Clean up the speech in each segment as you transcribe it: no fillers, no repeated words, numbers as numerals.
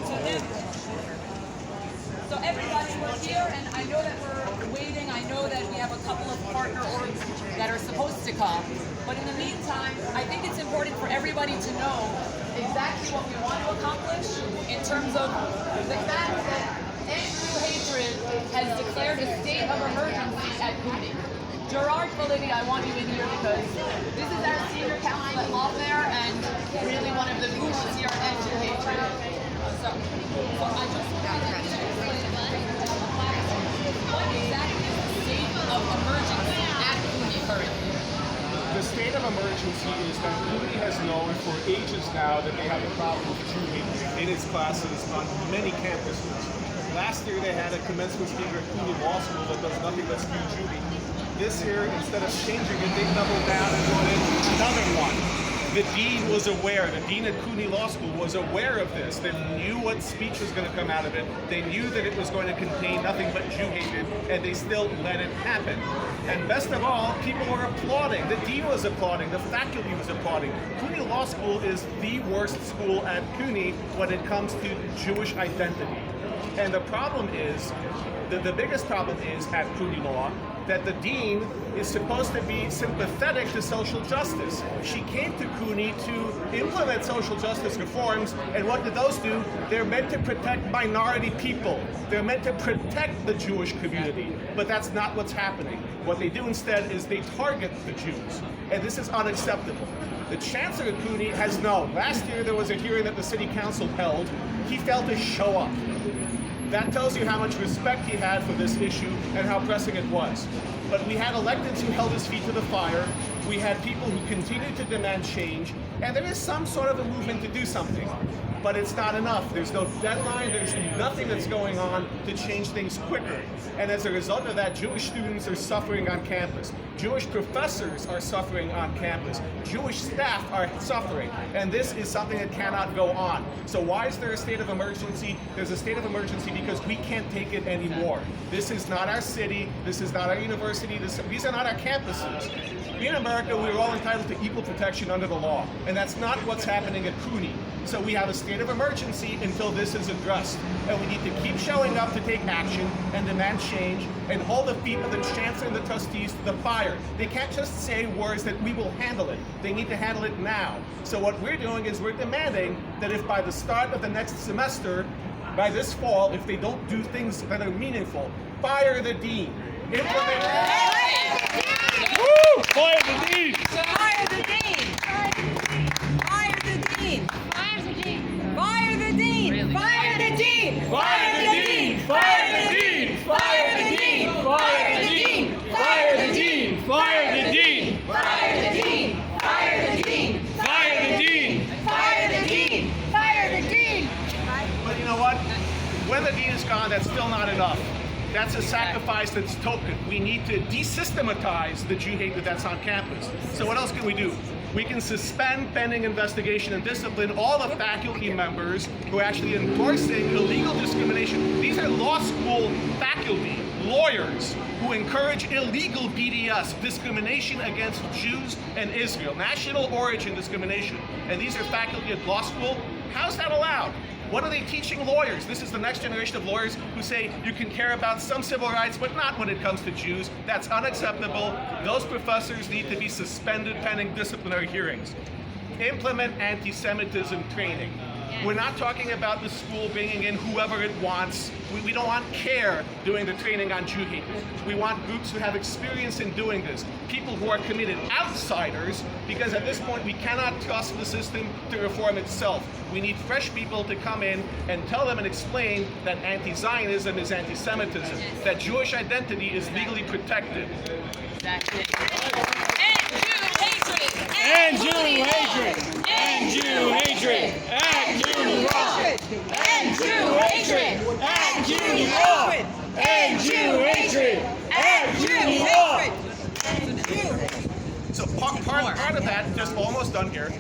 So everybody, we're here, and I know that we're waiting. I know that we have a couple of partner orgs that are supposed to come. But in the meantime, I think it's important for everybody to know exactly what we want to accomplish in terms of the fact that anti-hatred has declared a state of emergency at CUNY. Gerard Validi, I want you in here because this is our senior counsel at law there and really one of the gurus here on anti-hatred. So I just wanted to explain what exactly is the state of emergency at CUNY currently? The state of emergency is that CUNY has known for ages now that they have a problem with Jew hate in its classes on many campuses. Last year they had a commencement speaker at CUNY Law School that does nothing but spew Jew hate. This year, instead of changing it, they doubled down and brought in another one. The dean was aware, the dean at CUNY Law School was aware of this. They knew what speech was going to come out of it. They knew that it was going to contain nothing but Jew hatred, and they still let it happen. And best of all, people were applauding. The dean was applauding. The faculty was applauding. CUNY Law School is the worst school at CUNY when it comes to Jewish identity. And the problem is, the biggest problem is at CUNY Law, that the dean is supposed to be sympathetic to social justice. She came to CUNY to implement social justice reforms, and what did those do? They're meant to protect minority people. They're meant to protect the Jewish community, but that's not what's happening. What they do instead is they target the Jews, and this is unacceptable. The Chancellor of CUNY has known. Last year there was a hearing that the City Council held. He failed to show up. That tells you how much respect he had for this issue and how pressing it was. But we had electeds who held his feet to the fire. We had people who continued to demand change. And there is some sort of a movement to do something. But it's not enough. There's no deadline. There's nothing that's going on to change things quicker. And as a result of that, Jewish students are suffering on campus. Jewish professors are suffering on campus. Jewish staff are suffering. And this is something that cannot go on. So why is there a state of emergency? There's a state of emergency because we can't take it anymore. This is not our city. This is not our university. These are not our campuses. In America, we're all entitled to equal protection under the law. And that's not what's happening at CUNY. So we have a state of emergency until this is addressed. And we need to keep showing up to take action and demand change and hold the feet of the chancellor and the trustees to the fire. They can't just say words that we will handle it. They need to handle it now. So what we're doing is we're demanding that if by the start of the next semester, by this fall, if they don't do things that are meaningful, fire the dean. Implement Woo! Fire the dean! Fire the dean! Fire the dean! Fire the dean! Fire the dean! Fire the dean! Fire the dean! Fire the dean! Fire the dean! Fire the dean! Fire the dean! Fire the dean! Fire the dean! Fire the dean! Fire the dean! Fire the dean! Fire the dean! But you know what? When the dean is gone, that's still not enough. That's a sacrifice that's token. We need to desystematize the Jew hate that's on campus. So what else can we do? We can suspend pending investigation and discipline all the faculty members who are actually endorsing illegal discrimination. These are law school faculty, lawyers, who encourage illegal BDS, discrimination against Jews and Israel, national origin discrimination. And these are faculty at law school. How's that allowed? What are they teaching lawyers? This is the next generation of lawyers who say you can care about some civil rights, but not when it comes to Jews. That's unacceptable. Those professors need to be suspended pending disciplinary hearings. Implement anti-Semitism training. We're not talking about the school bringing in whoever it wants. We don't want CARE doing the training on Jew hate. We want groups who have experience in doing this. People who are committed, outsiders, because at this point we cannot trust the system to reform itself. We need fresh people to come in and tell them and explain that anti-Zionism is anti-Semitism, that Jewish identity is legally protected. Exactly. And Jew hatred! And Jew hatred! And Jew hatred! And Jew hatred! And Jew hatred! And Jew hatred! And Jew hatred! So part of that, just almost done here,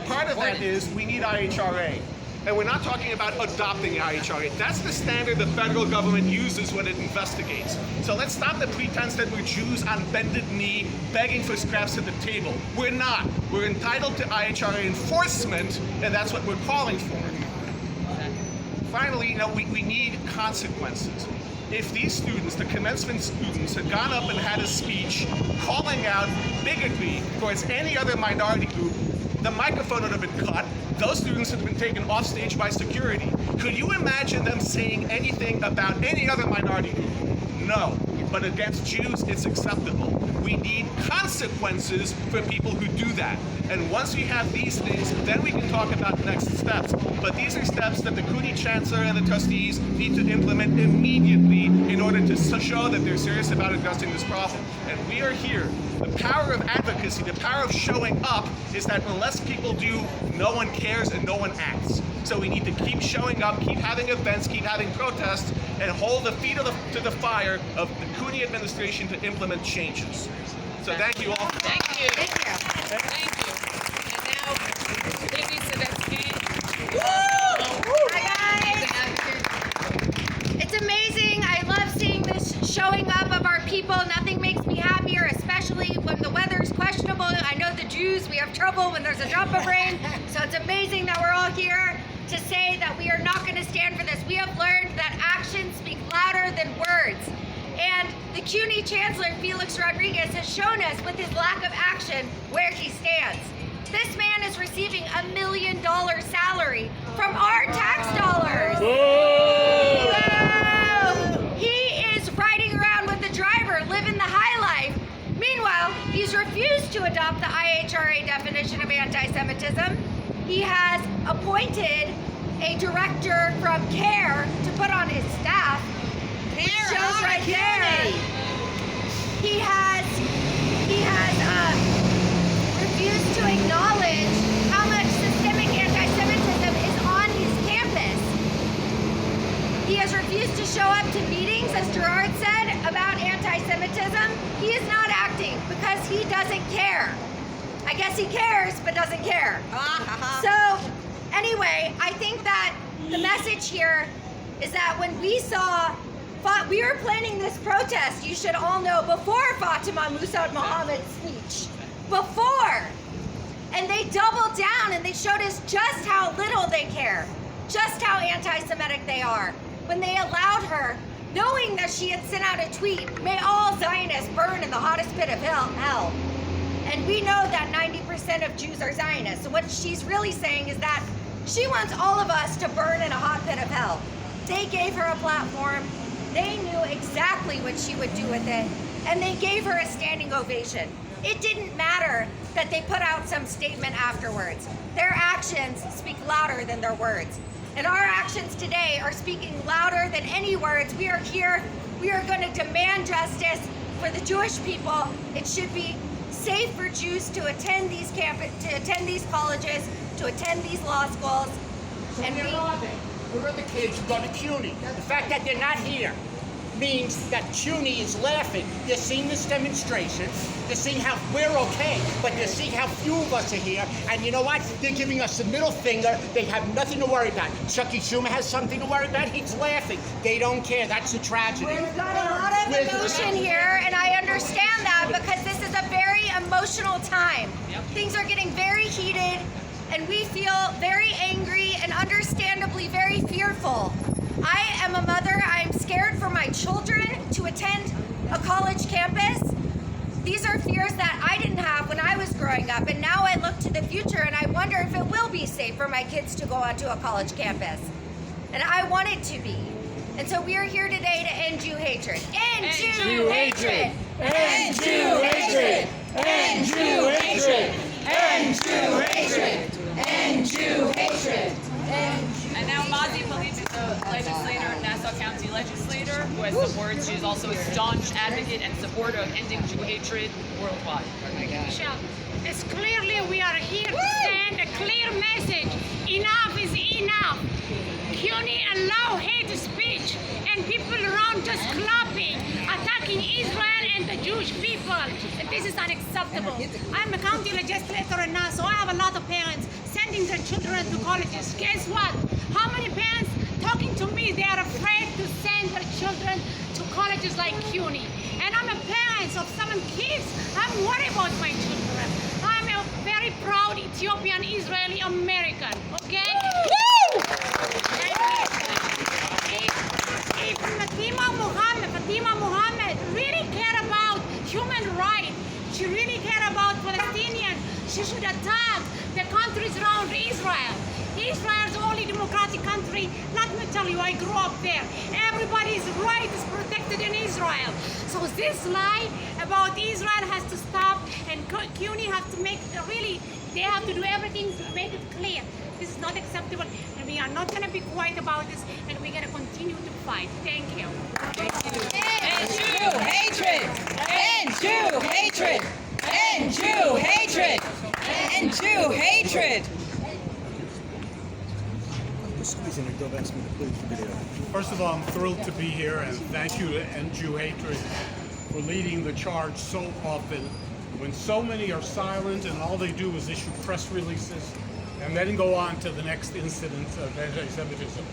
part of that is we need IHRA. And we're not talking about adopting IHRA. That's the standard the federal government uses when it investigates. So let's stop the pretense that we're Jews on bended knee begging for scraps at the table. We're not. We're entitled to IHRA enforcement, and that's what we're calling for. Finally, we need consequences. If these students, the commencement students, had gone up and had a speech calling out bigotry towards any other minority group, the microphone would have been cut. Those students would have been taken off stage by security. Could you imagine them saying anything about any other minority group? No. But against Jews, it's acceptable. We need consequences for people who do that. And once we have these things, then we can talk about the next steps. But these are steps that the CUNY Chancellor and the trustees need to implement immediately in order to show that they're serious about addressing this problem. And we are here. The power of advocacy, the power of showing up is that unless people do, no one cares and no one acts. So we need to keep showing up, keep having events, keep having protests, and hold the feet to the fire of the CUNY administration to implement changes. So thank you all. Thank you. Thank you. Thank you. And now, Vicky Savetsky. Hi guys. It's amazing. I love seeing this showing up of our people. Nothing makes me happier, especially when the weather's questionable. I know the Jews, we have trouble when there's a drop of rain. So it's amazing that we're all here to say that we are not going to stand for this. We have learned that actions speak louder than words. And the CUNY Chancellor, Felix Rodriguez, has shown us with his lack of action where he stands. This man is receiving $1 million salary from our tax dollars. Whoa! Whoa! He is riding around with the driver, living the high life. Meanwhile, he's refused to adopt the IHRA definition of anti-Semitism. He has appointed a director from CARE to put on his staff. Shows right there. He has refused to acknowledge how much systemic anti-Semitism is on his campus. He has refused to show up to meetings, as Gerard said, about anti-Semitism. He is not acting because he doesn't care. I guess he cares, but doesn't care. So, anyway, I think that the message here is that when we were planning this protest, you should all know, before Fatima Mohammed's speech. Before. And they doubled down and they showed us just how little they care. Just how anti-Semitic they are. When they allowed her, knowing that she had sent out a tweet, "May all Zionists burn in the hottest pit of hell." And we know that 90% of Jews are Zionists. So what she's really saying is that she wants all of us to burn in a hot pit of hell. They gave her a platform. They knew exactly what she would do with it. And they gave her a standing ovation. It didn't matter that they put out some statement afterwards. Their actions speak louder than their words. And our actions today are speaking louder than any words. We are here. We are going to demand justice for the Jewish people. It should be safe for Jews to attend these these colleges, to attend these law schools. And Where are the kids who go to CUNY? The fact that they're not here means that CUNY is laughing. They're seeing this demonstration. They're seeing how we're okay, but they're seeing how few of us are here. And you know what? They're giving us the middle finger. They have nothing to worry about. Chucky Schumer has something to worry about. He's laughing. They don't care. That's the tragedy. We've got a lot of emotion here, and I understand that because this is a very emotional time. Things are getting very heated, and we feel very angry and understandably very fearful. I am a mother. I'm scared for my children to attend a college campus. These are fears that I didn't have when I was growing up, and now I look to the future and I wonder if it will be safe for my kids to go onto a college campus. And I want it to be. And so we are here today to end Jew hatred. End Jew hatred! End Jew hatred! End Jew hatred! End Jew hatred! End Jew hatred! And now Mazi Palib is a legislator, Nassau County legislator, who has supported. She is also a staunch advocate and supporter of ending Jew hatred worldwide. Michelle, it's clearly we are here to send a clear message. Enough is enough. CUNY allow hate speech and people around just clapping, attacking Israel and the Jewish people. And this is unacceptable. I'm a county legislator in Nassau. I have a lot of parents sending their children to colleges. Guess what? How many parents talking to me, they are afraid to send their children to colleges like CUNY. And I'm a parent of 7 kids. I'm worried about my children. I'm a very proud Ethiopian Israeli American. Okay? Woo! she should attack the countries around Israel. Israel is the only democratic country. Let me tell you, I grew up there. Everybody's right is protected in Israel. So this lie about Israel has to stop, and CUNY have to make they have to do everything to make it clear. This is not acceptable, and we are not going to be quiet about this, and we're going to continue to fight. Thank you. End Jew hatred! End Jew hatred! End Jew hatred! End Jew hatred! First of all, I'm thrilled to be here, and thank you to End Jew Hatred for leading the charge so often when so many are silent and all they do is issue press releases and then go on to the next incident of anti-Semitism.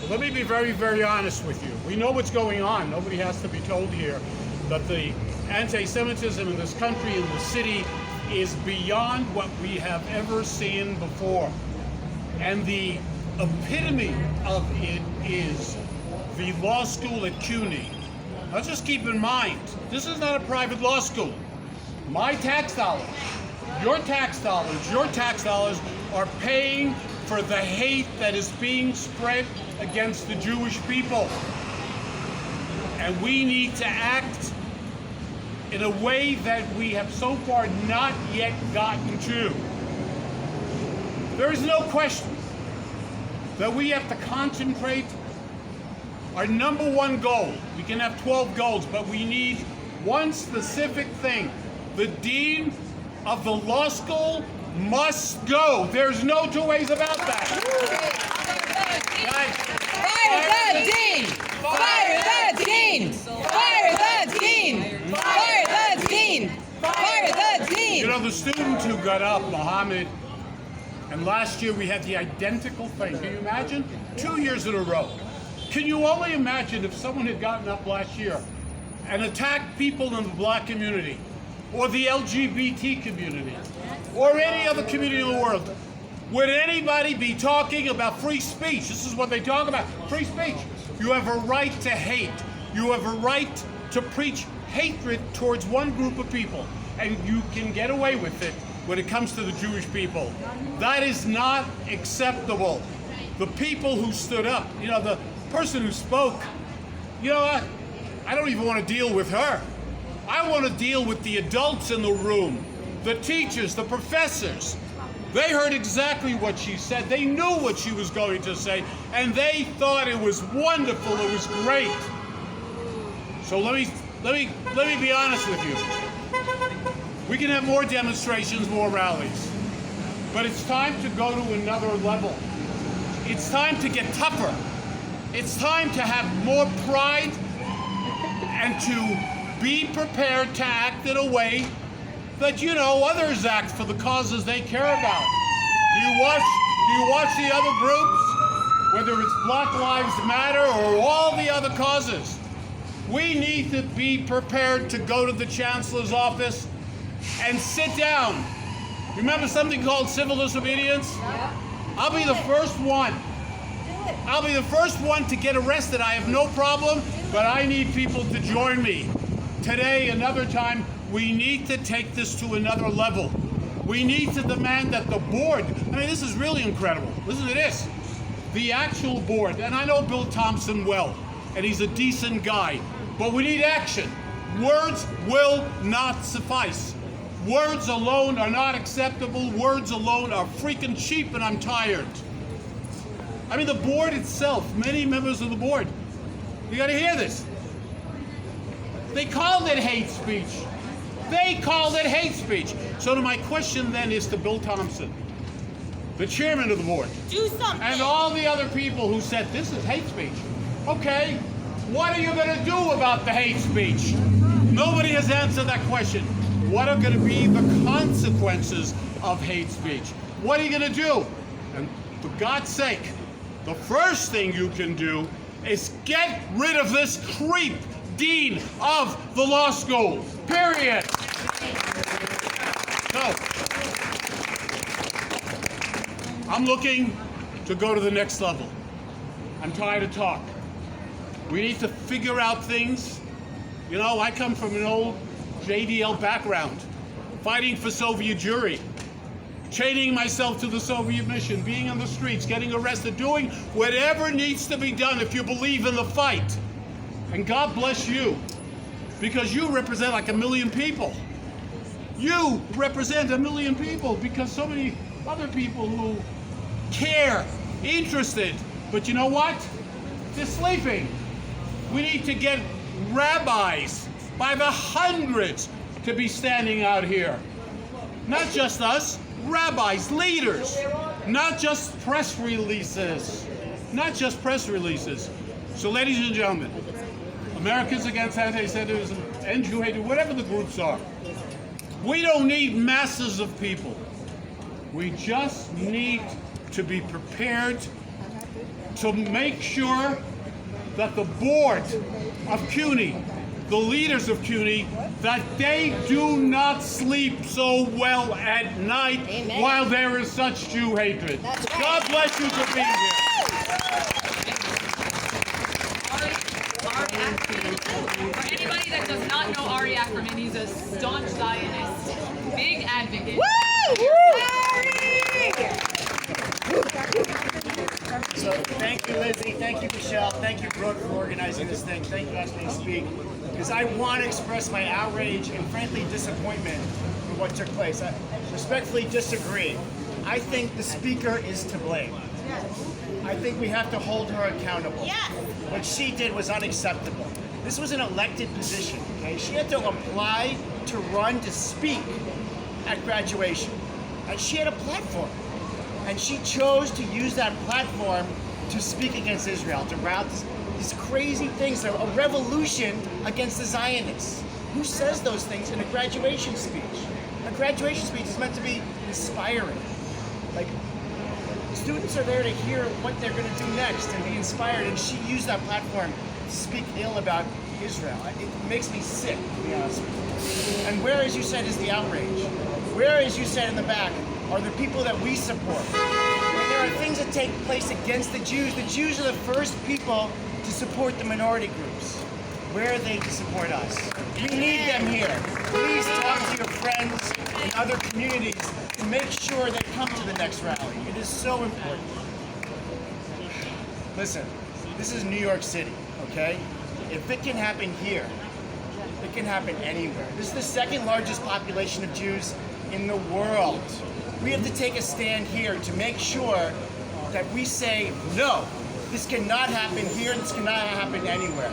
But let me be very, very honest with you. We know what's going on. Nobody has to be told here that the anti-Semitism in this country, in the city, is beyond what we have ever seen before. And the epitome of it is the law school at CUNY. Now just keep in mind, this is not a private law school. My tax dollars, your tax dollars are paying for the hate that is being spread against the Jewish people. And we need to act in a way that we have so far not yet gotten to. There is no question that we have to concentrate our number one goal. We can have 12 goals, but we need one specific thing. The dean of the law school must go. There's no two ways about that. Fire the dean! Fire the dean! Fire the dean! Fire the dean! Fire the dean! You know, the student who got up, Mohammed, and last year we had the identical thing. Can you imagine? 2 years in a row. Can you only imagine if someone had gotten up last year and attacked people in the black community, or the LGBT community, or any other community in the world? Would anybody be talking about free speech? This is what they talk about, free speech. You have a right to hate. You have a right to preach hatred towards one group of people, and you can get away with it when it comes to the Jewish people. That is not acceptable. The people who stood up, you know, the person who spoke, you know what? I don't even want to deal with her. I want to deal with the adults in the room, the teachers, the professors. They heard exactly what she said. They knew what she was going to say, and they thought it was wonderful. It was great. So let me be honest with you. We can have more demonstrations, more rallies, but it's time to go to another level. It's time to get tougher. It's time to have more pride and to be prepared to act in a way that, you know, others act for the causes they care about. Do you watch the other groups, whether it's Black Lives Matter or all the other causes? We need to be prepared to go to the Chancellor's office and sit down. Remember something called civil disobedience? I'll be the first one. I'll be the first one to get arrested. I have no problem, but I need people to join me. Today, another time, we need to take this to another level. We need to demand that the board, I mean, this is really incredible. Listen to this. The actual board, and I know Bill Thompson well, and he's a decent guy, but we need action. Words will not suffice. Words alone are not acceptable. Words alone are freaking cheap, and I'm tired. I mean, the board itself, many members of the board, you gotta hear this. They called it hate speech. They called it hate speech. So my question then is to Bill Thompson, the chairman of the board, Do something. and all the other people who said this is hate speech. Okay, what are you gonna do about the hate speech? Nobody has answered that question. What are gonna be the consequences of hate speech? What are you gonna do? And for God's sake, the first thing you can do is get rid of this creep dean of the law school. Period. So, I'm looking to go to the next level. I'm tired of talk. We need to figure out things. You know, I come from an old JDL background. fighting for Soviet Jewry, chaining myself to the Soviet mission, being on the streets, getting arrested, doing whatever needs to be done if you believe in the fight. And God bless you, because you represent like 1 million people. You represent 1 million people, because so many other people who care, interested, but you know what? They're sleeping. We need to get rabbis by the hundreds to be standing out here. Not just us, rabbis, leaders, not just press releases. Not just press releases. So ladies and gentlemen, Americans Against Anti-Semitism and Jew hatred, whatever the groups are, we don't need masses of people. We just need to be prepared to make sure that the board of CUNY, the leaders of CUNY, that they do not sleep so well at night. Amen. While there is such Jew hatred. That's right. God bless you for being here. For anybody that does not know Ari Ackerman, he's a staunch Zionist, big advocate. So thank you, Lizzie. Thank you, Michelle. Thank you, Brooke, for organizing this thing. Thank you, asking me to speak. Because I want to express my outrage and, frankly, disappointment for what took place. I respectfully disagree. I think the speaker is to blame. I think we have to hold her accountable. Yes. What she did was unacceptable. This was an elected position, okay? She had to apply to run to speak at graduation. And she had a platform. And she chose to use that platform to speak against Israel, to route these crazy things, a revolution against the Zionists. Who says those things in a graduation speech? A graduation speech is meant to be inspiring. Like, students are there to hear what they're going to do next and be inspired, and she used that platform to speak ill about Israel. It makes me sick, to be honest with you. And where, as you said, is the outrage? Where, as you said in the back, are the people that we support? When there are things that take place against the Jews are the first people to support the minority groups. Where are they to support us? We need them here. Please talk to your friends in other communities to make sure they come to the next rally. It is so important. Listen, this is New York City, okay? If it can happen here, it can happen anywhere. This is the second largest population of Jews in the world. We have to take a stand here to make sure that we say, no, this cannot happen here, this cannot happen anywhere.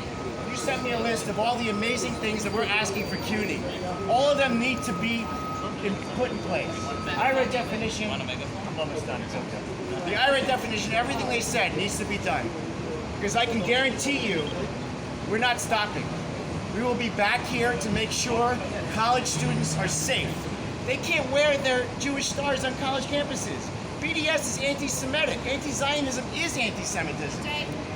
You sent me a list of all the amazing things that we're asking for CUNY. All of them need to be put in place. IRA definition, I'm almost done, it's okay. The IRA definition, everything they said needs to be done. Because I can guarantee you, we're not stopping. We will be back here to make sure college students are safe. They can't wear their Jewish stars on college campuses. BDS is anti-Semitic. Anti-Zionism is anti-Semitism.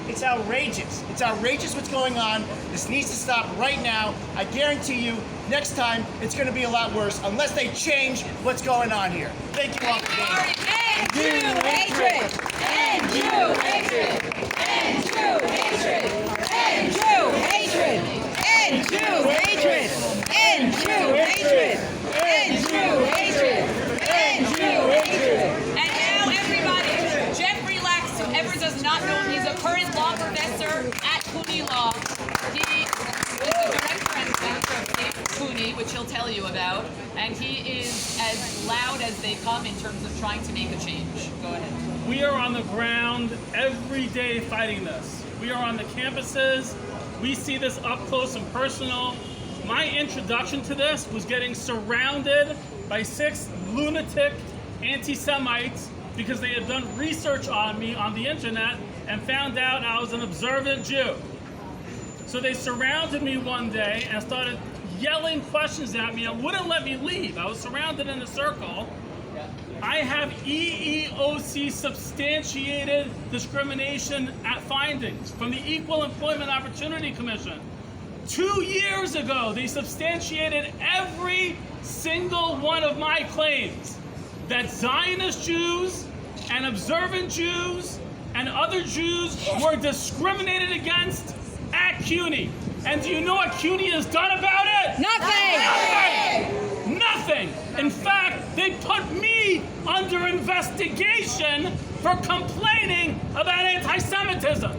It's outrageous. It's outrageous what's going on. This needs to stop right now. I guarantee you, next time, it's going to be a lot worse unless they change what's going on here. Thank you all for being here. End Jew hatred! End Jew hatred! End Jew hatred! End Jew hatred! End Jew hatred! End Jew hatred! End Jew hatred! End Jew hatred! And now everybody, Jeffrey Lax, whoever does not know him, he's a current law professor at CUNY Law. He is the director and founder of CUNY, which he'll tell you about, and he is as loud as they come in terms of trying to make a change. Go ahead. We are on the ground every day fighting this. We are on the campuses. We see this up close and personal. My introduction to this was getting surrounded by 6 lunatic anti-Semites because they had done research on me on the internet and found out I was an observant Jew. So they surrounded me one day and started yelling questions at me and wouldn't let me leave. I was surrounded in a circle. I have EEOC substantiated discrimination at findings from the Equal Employment Opportunity Commission. 2 years ago, they substantiated every single one of my claims that Zionist Jews and observant Jews and other Jews were discriminated against at CUNY. And do you know what CUNY has done about it? Nothing! Nothing! nothing. In fact, they put me under investigation for complaining about anti-Semitism.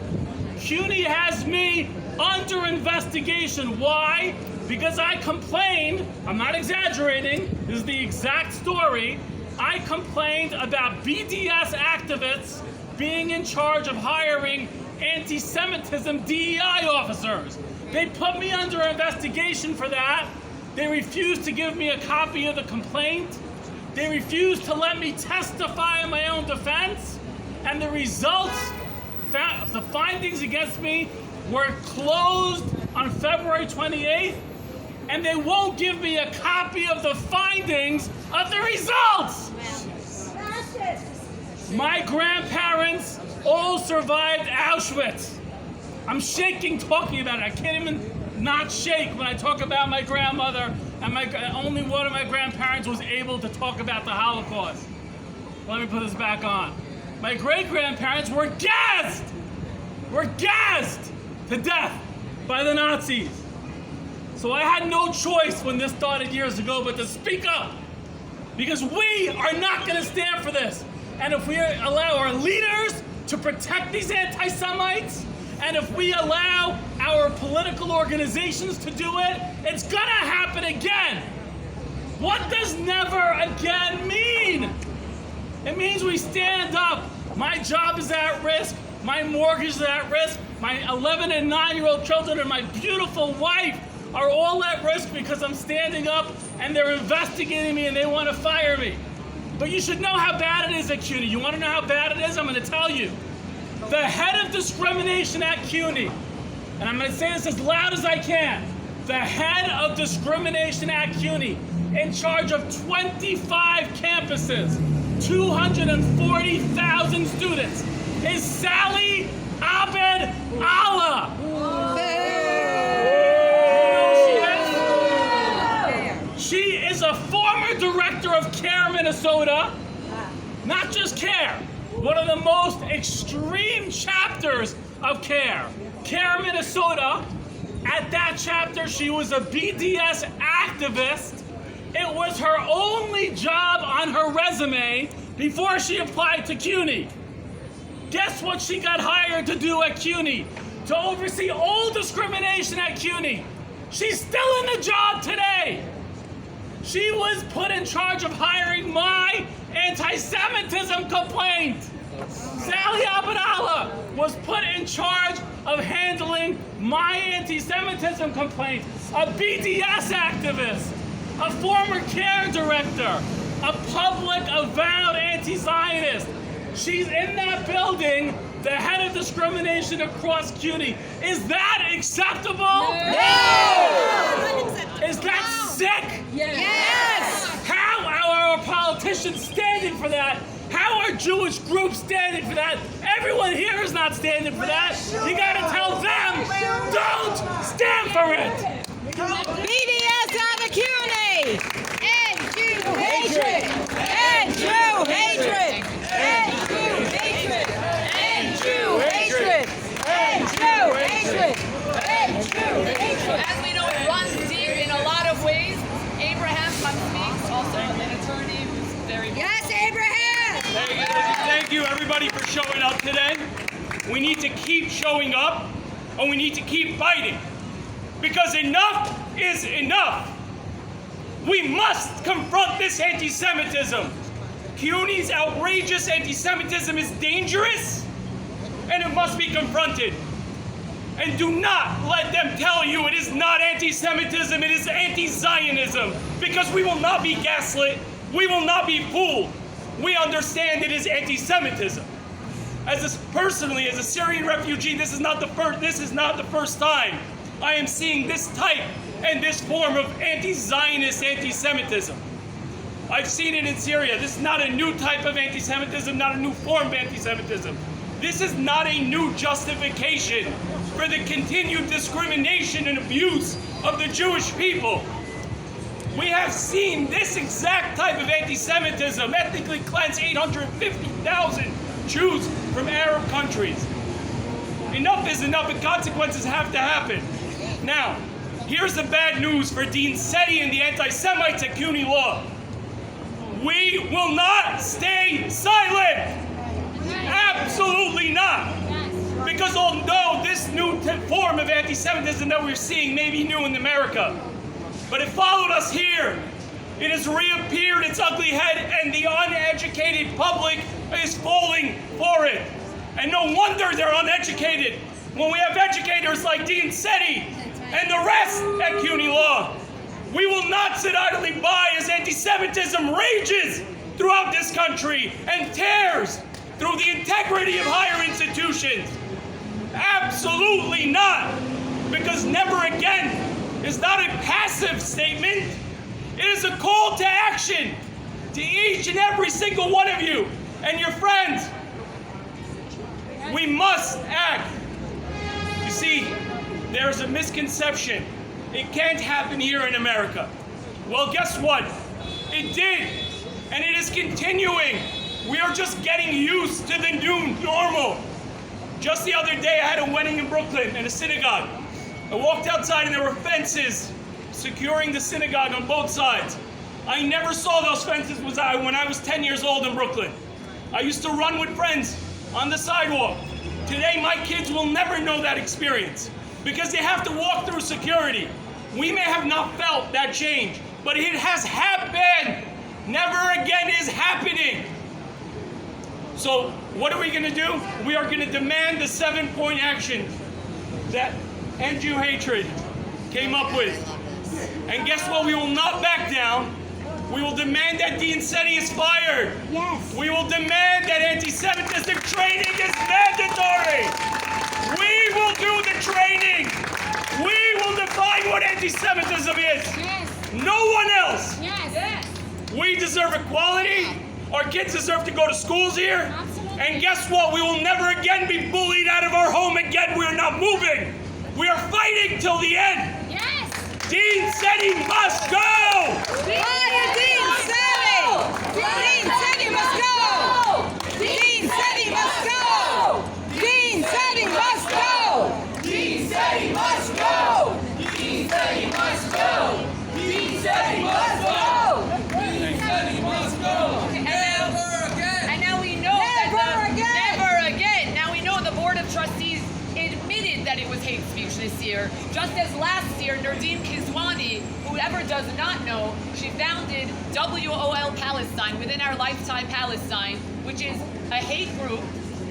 CUNY has me under investigation. Why? Because I complained, I'm not exaggerating, this is the exact story, I complained about BDS activists being in charge of hiring anti-Semitism DEI officers. They put me under investigation for that. They refused to give me a copy of the complaint. They refused to let me testify in my own defense. And the results, the findings against me were closed on February 28th. And they won't give me a copy of the findings of the results. My grandparents all survived Auschwitz. I'm shaking talking about it. I can't even not shake when I talk about my grandmother, and only one of my grandparents was able to talk about the Holocaust. Let me put this back on. My great-grandparents were gassed to death by the Nazis. So I had no choice when this started years ago but to speak up, because we are not going to stand for this. And if we allow our leaders to protect these anti-Semites, and if we allow our political organizations to do it, it's going to happen again. What does never again mean? It means we stand up. My job is at risk. My mortgage is at risk. My 11 and 9-year-old children and my beautiful wife are all at risk because I'm standing up and they're investigating me and they want to fire me. But you should know how bad it is at CUNY. You want to know how bad it is? I'm going to tell you. The head of discrimination at CUNY, and I'm going to say this as loud as I can, the head of discrimination at CUNY, in charge of 25 campuses, 240,000 students, is Sally Abed Allah. She is a former director of CARE Minnesota, not just CARE, one of the most extreme chapters of CARE. CARE Minnesota, at that chapter, she was a BDS activist. It was her only job on her resume before she applied to CUNY. Guess what she got hired to do at CUNY? To oversee all discrimination at CUNY. She's still in the job today. She was put in charge of hiring my anti-Semitism complaint. Sally Abdallah was put in charge of handling my anti-Semitism complaint. A BDS activist, a former CARE director, a public avowed anti-Zionist. She's in that building, the head of discrimination across CUNY. Is that acceptable? No! Is that sick? Yes! How are our politicians standing for that? How are Jewish groups standing for that? Everyone here is not standing for that. You gotta tell them, don't stand for it! BDS on the CUNY! End Jew hatred! End Jew hatred! End Jew hatred! End Jew hatred! End Jew hatred! End Jew hatred! As we know, it runs deep in a lot of ways. Abraham speaks, also an attorney who's very... Yes, Abraham! Thank you, everybody, for showing up today. We need to keep showing up, and we need to keep fighting. Because enough is enough. We must confront this anti-Semitism. CUNY's outrageous anti-Semitism is dangerous, and it must be confronted. And do not let them tell you it is not anti-Semitism, it is anti-Zionism. Because we will not be gaslit, we will not be fooled. We understand it is anti-Semitism. Personally, as a Syrian refugee, this is not the first time I am seeing this type and this form of anti-Zionist anti-Semitism. I've seen it in Syria. This is not a new type of anti-Semitism, not a new form of anti-Semitism. This is not a new justification for the continued discrimination and abuse of the Jewish people. We have seen this exact type of anti-Semitism ethnically cleanse 850,000 Jews from Arab countries. Enough is enough, and consequences have to happen. Now, here's the bad news for Dean Setti and the anti-Semites at CUNY Law. We will not stay silent. Absolutely not. Because although this new form of anti-Semitism that we're seeing may be new in America, but it followed us here. It has reappeared its ugly head, and the uneducated public is falling for it. And no wonder they're uneducated when we have educators like Dean Setti and the rest at CUNY Law. We will not sit idly by as anti-Semitism rages throughout this country and tears through the integrity of higher institutions. Absolutely not. Because never again is not a passive statement. It is a call to action to each and every single one of you and your friends. We must act. You see, there is a misconception. It can't happen here in America. Well, guess what? It did, and it is continuing. We are just getting used to the new normal. Just the other day, I had a wedding in Brooklyn in a synagogue. I walked outside and there were fences securing the synagogue on both sides. I never saw those fences when I was 10 years old in Brooklyn. I used to run with friends on the sidewalk. Today, my kids will never know that experience because they have to walk through security. We may have not felt that change, but it has happened. Never again is happening. So what are we going to do? We are going to demand the 7-point action that End Jew Hatred came up with. And guess what? We will not back down. We will demand that Dean Setti is fired. Yes. We will demand that anti-Semitism training is mandatory. We will do the training. We will define what anti-Semitism is. Yes. No one else. Yes. We deserve equality. Our kids deserve to go to schools here. Absolutely. And guess what? We will never again be bullied out of our home again. We are not moving. We are fighting till the end. Yes. Dean Setti must go! Fire Dean Setti! Dean Setti must go! Dean Setti must go! Dean Setti must go! Dean Setti must go! Dean Setti must go! Dean Setti must go! Dean Setti must go! And now we know never again. Now we know the Board of Trustees admitted that it was hate speech this year. Just as last year, Nerdeen Kiswani, whoever does not know, she founded WOL Palestine, Within Our Lifetime Palestine, which is a hate group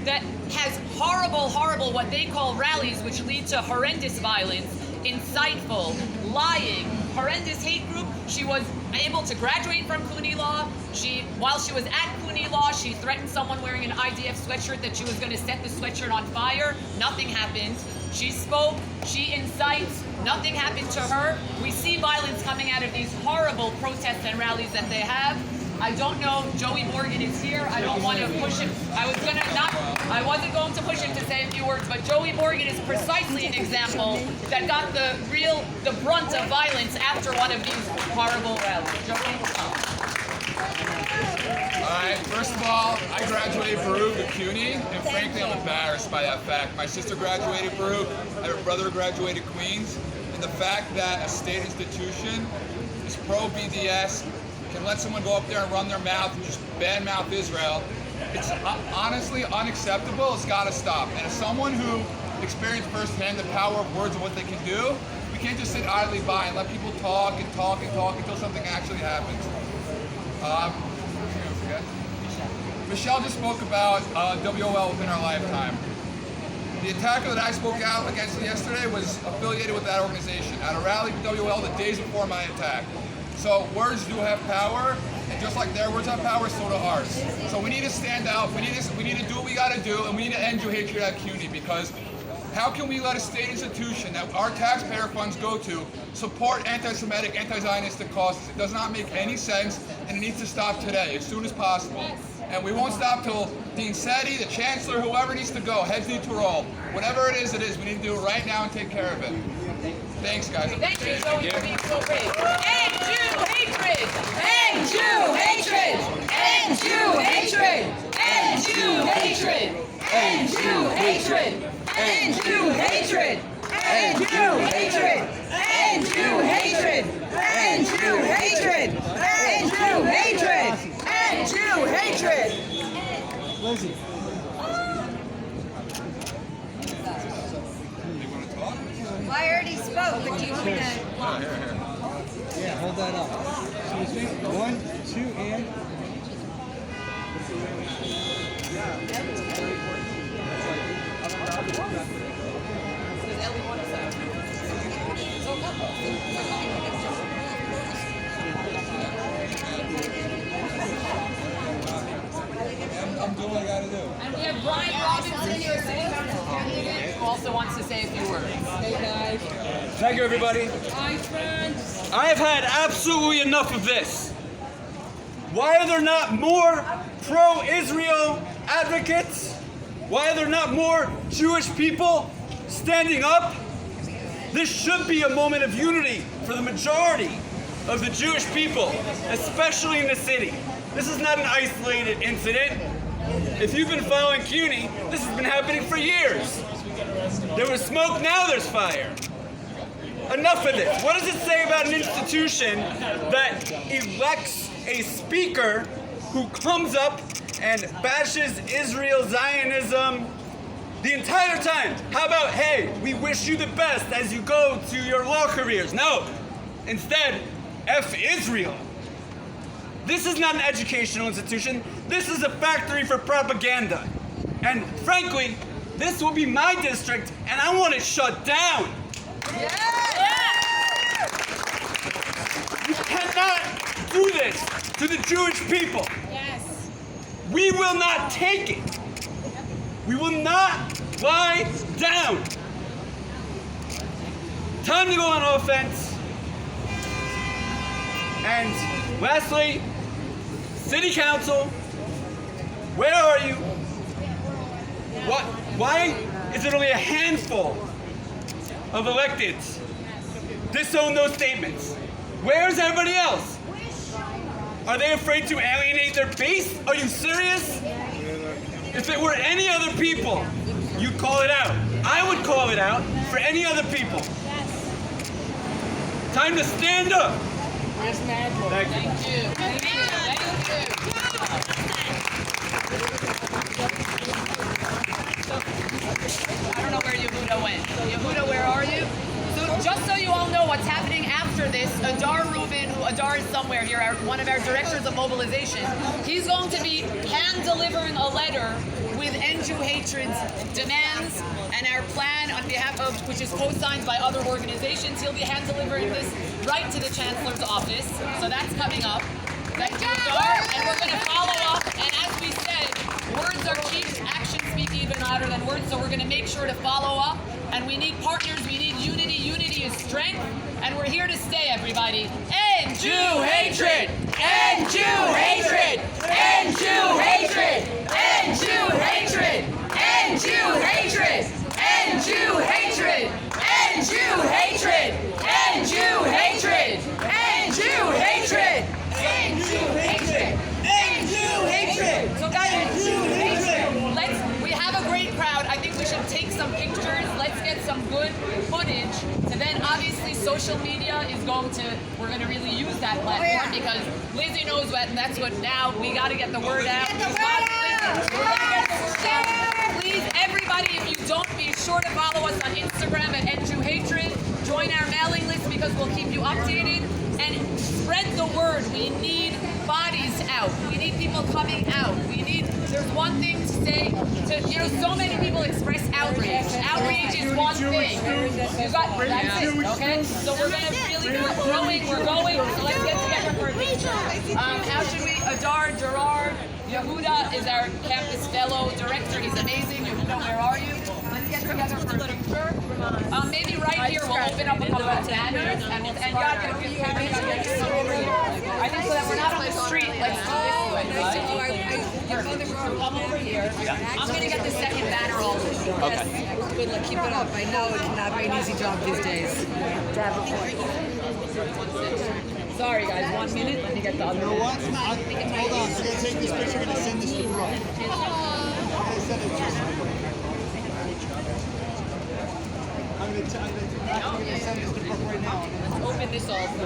that has horrible, what they call rallies, which lead to horrendous violence, insightful, lying, horrendous hate group. She was able to graduate from CUNY Law. While she was at CUNY Law, she threatened someone wearing an IDF sweatshirt that she was going to set the sweatshirt on fire. Nothing happened. She spoke. She incites. Nothing happened to her. We see violence coming out of these horrible protests and rallies that they have. I don't know. Joey Morgan is here. I don't want to push him. I wasn't going to push him to say a few words, but Joey Morgan is precisely an example that got the brunt of violence after one of these horrible rallies. Joey? All right, first of all, I graduated Baruch at CUNY, and frankly, I'm embarrassed by that fact. My sister graduated Baruch, I have a brother who graduated Queens, and the fact that a state institution is pro-BDS, can let someone go up there and run their mouth and just badmouth Israel, it's honestly unacceptable. It's got to stop. And as someone who experienced firsthand the power of words and what they can do, we can't just sit idly by and let people talk and talk and talk until something actually happens. Michelle just spoke about WOL Within Our Lifetime. The attacker that I spoke out against yesterday was affiliated with that organization at a rally with WOL the days before my attack. So words do have power, and just like their words have power, so do ours. So we need to stand out, we need to do what we got to do, and we need to end Jew hatred at CUNY, because how can we let a state institution that our taxpayer funds go to support anti-Semitic, anti-Zionistic causes? It does not make any sense, and it needs to stop today, as soon as possible. And we won't stop till Dean Setti, the Chancellor, whoever needs to go, heads need to roll. Whatever it is, we need to do it right now and take care of it. Thanks, guys. Thank you, Joey, for being so brave. End Jew hatred! End Jew hatred! End Jew hatred! End Jew hatred! End Jew hatred! End Jew hatred! End Jew hatred! End Rosie. Well, I already spoke, but do you want me to? Yeah, hold that up. Excuse me. 1, 2, and. I'm doing what I gotta do. And we have Brian Robinson, your city council candidate, who also wants to say a few words. Hey guys. Thank you, everybody. Hi, friends. I have had absolutely enough of this. Why are there not more pro-Israel advocates? Why are there not more Jewish people standing up? This should be a moment of unity for the majority of the Jewish people, especially in the city. This is not an isolated incident. If you've been following CUNY, this has been happening for years. There was smoke, now there's fire. Enough of this. What does it say about an institution that elects a speaker who comes up and bashes Israel, Zionism the entire time? How about, hey, we wish you the best as you go to your law careers? No. Instead, F Israel. This is not an educational institution. This is a factory for propaganda. And frankly, this will be my district, and I want it shut down. You cannot do this to the Jewish people. Yes. We will not take it. We will not lie down. Time to go on offense. And lastly, City Council, where are you? Why is it only a handful of electeds disown those statements? Where's everybody else? Are they afraid to alienate their base? Are you serious? If it were any other people, you'd call it out. I would call it out for any other people. Time to stand up. Thank you. Thank you. I don't know where Yehuda went. Yehuda, where are you? So just so you all know what's happening after this, Adar Rubin, who Adar is somewhere here, one of our directors of mobilization, he's going to be hand-delivering a letter with End Jew Hatred's demands and our plan on behalf of, which is co-signed by other organizations. He'll be hand-delivering this right to the Chancellor's office. So that's coming up. Thank you, Adar. And we're going to follow up. And as we said, words are cheap, actions speak even louder than words. So we're going to make sure to follow up. And we need partners, we need unity. Unity is strength. And we're here to stay, everybody. End Jew hatred! End Jew hatred! End Jew hatred! End Jew hatred! End Jew hatred! End Jew hatred! End Jew hatred! End Jew hatred! End Jew hatred! End Jew hatred! End Jew hatred! So guys, we have a great crowd. I think we should take some pictures. Let's get some good footage. And then obviously social media is we're going to really use that platform because Lizzie knows that's what now we got to get the word out. Please, everybody, if you don't, be sure to follow us on Instagram at End Jew Hatred. Join our mailing list because we'll keep you updated. And spread the word. We need bodies out. We need people coming out. There's one thing to say, so many people express outrage. Outrage is one thing. That's it, okay? So we're going to really keep growing. We're going. So let's get together for a picture. How should we? Adar, Gerard, Yehuda is our campus fellow director. He's amazing. Yehuda, where are you? Let's get together for a picture. Maybe right here we'll open up a couple of banners and God, over here. I think so that we're not on the street. Let's do this way. Come over here. I'm going to get the second banner also. Okay. Good luck. Keep it up. I know it cannot be an easy job these days. Sorry guys, 1 minute. Let me get the other. You know what? Hold on. We're going to take this picture. We're going to send this to Brooke. I'm going to send this to Brooke right now. Let's open this also.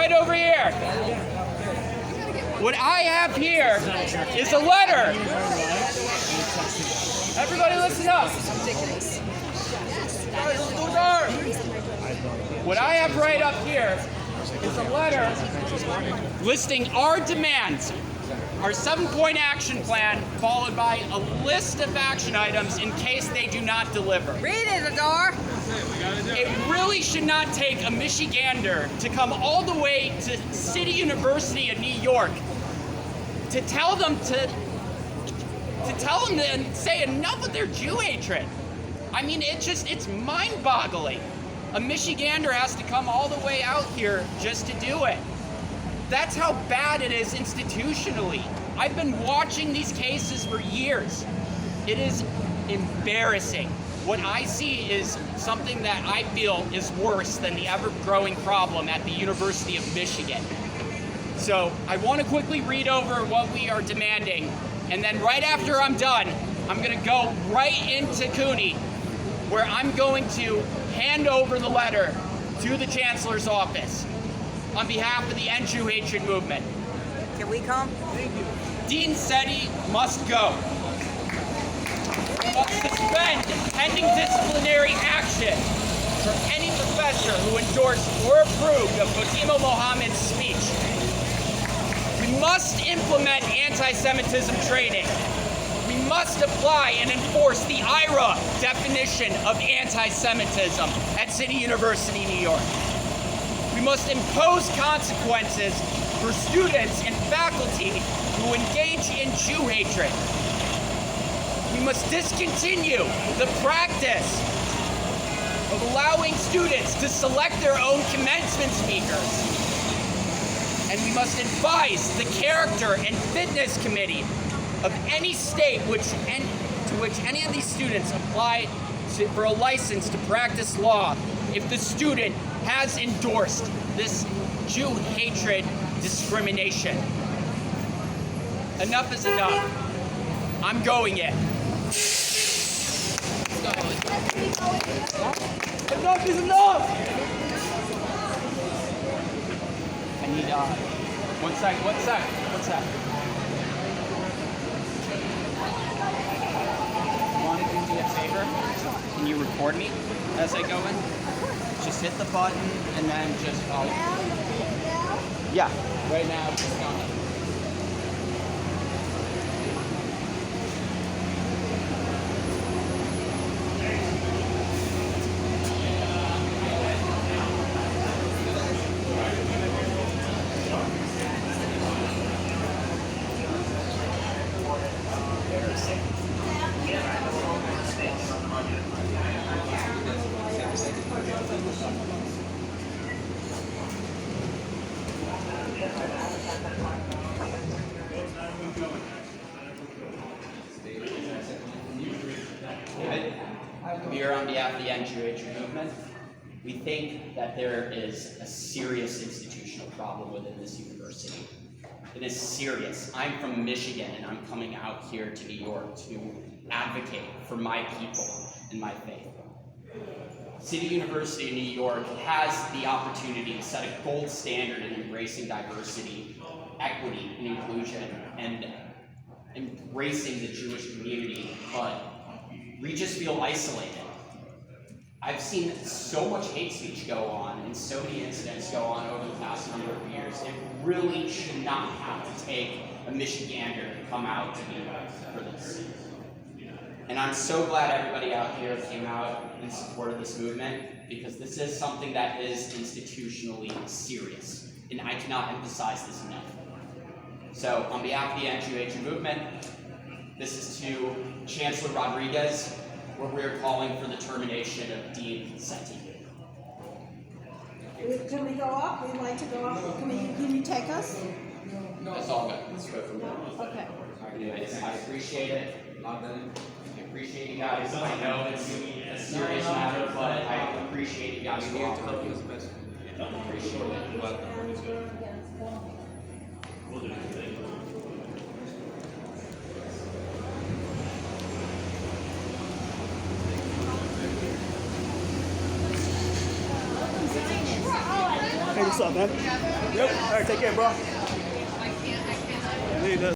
right over here. What I have here is a letter. Everybody listen up. What I have right up here is a letter listing our demands, our 7-point action plan, followed by a list of action items in case they do not deliver. Read it, Adar. It really should not take a Michigander to come all the way to City University of New York to tell them to say enough of their Jew hatred. I mean, it's mind-boggling. A Michigander has to come all the way out here just to do it. That's how bad it is institutionally. I've been watching these cases for years. It is embarrassing. What I see is something that I feel is worse than the ever-growing problem at the University of Michigan. So I want to quickly read over what we are demanding, and then right after I'm done, I'm going to go right into CUNY, where I'm going to hand over the letter to the Chancellor's office on behalf of the End Jew Hatred movement. Can we come? Dean Seti must go. We must suspend pending disciplinary action for any professor who endorsed or approved of Fatima Mohammed's speech. We must implement anti-Semitism training. We must apply and enforce the IRA definition of anti-Semitism at City University, New York. We must impose consequences for students and faculty who engage in Jew hatred. We must discontinue the practice of allowing students to select their own commencement speakers. And we must advise the character and fitness committee of any state to which any of these students apply for a license to practice law if the student has endorsed this Jew hatred discrimination. Enough is enough. I'm going in. Enough is enough! I need, one sec. You want to do me a favor? Can you record me as I go in? Just hit the button and then just follow. Yeah, right now, just go. Here on behalf of the Anti-Jew hatred movement, we think that there is a serious institutional problem within this university. It is serious. I'm from Michigan and I'm coming out here to New York to advocate for my people and my faith. City University of New York has the opportunity to set a gold standard in embracing diversity, equity, and inclusion, and embracing the Jewish community, but we just feel isolated. I've seen so much hate speech go on and so many incidents go on over the past number of years. It really should not have to take a Michigander to come out to be for this. And I'm so glad everybody out here came out in support of this movement, because this is something that is institutionally serious. And I cannot emphasize this enough. So on behalf of the Anti-Jew hatred movement, this is to Chancellor Rodriguez, where we're calling for the termination of Dean Seti. Can we go up? We'd like to go up. Can you take us? That's all good. Let's go from there. Okay. Anyways, I appreciate it. I appreciate you guys. I know it's a serious matter, but I appreciate you guys cooperating. Appreciate it. We'll do it. Hey, What's up, man? Yep. All right, take care, bro.